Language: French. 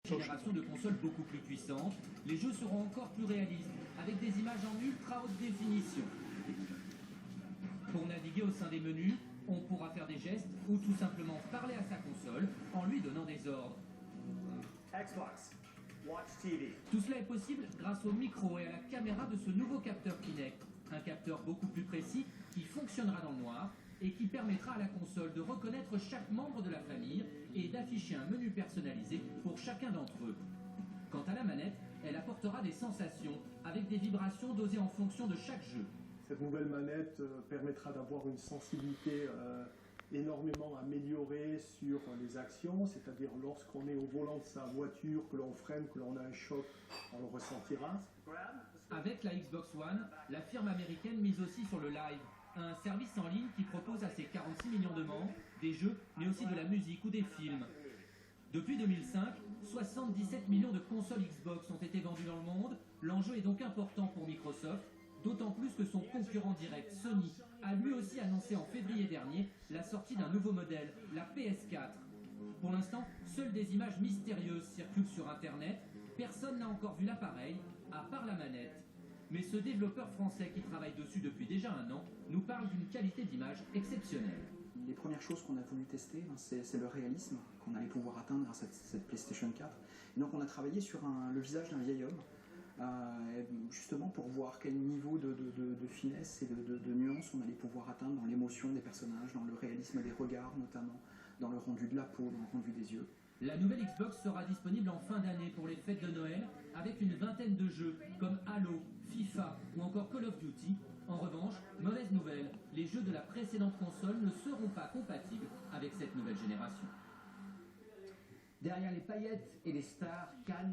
Génération de consoles beaucoup plus puissantes, les jeux seront encore plus réalistes, avec des images en ultra haute définition. Pour naviguer au sein des menus, on pourra faire des gestes ou tout simplement parler à sa console en lui donnant des ordres. Xbox, watch TV. Tout cela est possible grâce au micro et à la caméra de ce nouveau capteur Kinect. Un capteur beaucoup plus précis qui fonctionnera dans le noir et qui permettra à la console de reconnaître chaque membre de la famille et d'afficher un menu personnalisé pour chacun d'entre eux. Quant à la manette, elle apportera des sensations avec des vibrations dosées en fonction de chaque jeu. Cette nouvelle manette permettra d'avoir une sensibilité énormément améliorée sur les actions, c'est-à-dire lorsqu'on est au volant de sa voiture, que l'on freine, que l'on a un choc, on le ressentira. Avec la Xbox One, la firme américaine mise aussi sur le live, un service en ligne qui propose à ses 46 millions de membres des jeux, mais aussi de la musique ou des films. Depuis 2005, 77 millions de consoles Xbox ont été vendues dans le monde. L'enjeu est donc important pour Microsoft, d'autant plus que son concurrent direct, Sony, a lui aussi annoncé en février dernier la sortie d'un nouveau modèle, la PS4. Pour l'instant, seules des images mystérieuses circulent sur Internet. Personne n'a encore vu l'appareil, à part la manette. Mais ce développeur français qui travaille dessus depuis déjà un an nous parle d'une qualité d'image exceptionnelle. Les premières choses qu'on a voulu tester, c'est le réalisme qu'on allait pouvoir atteindre grâce à cette PlayStation 4. Et donc on a travaillé sur le visage d'un vieil homme, justement pour voir quel niveau de finesse et de nuance on allait pouvoir atteindre dans l'émotion des personnages, dans le réalisme des regards notamment, dans le rendu de la peau, dans le rendu des yeux. La nouvelle Xbox sera disponible en fin d'année pour les fêtes de Noël avec une vingtaine de jeux comme Halo, FIFA ou encore Call of Duty. En revanche, mauvaise nouvelle, les jeux de la précédente console ne seront pas compatibles avec cette nouvelle génération. Derrière les paillettes et les stars, Cannes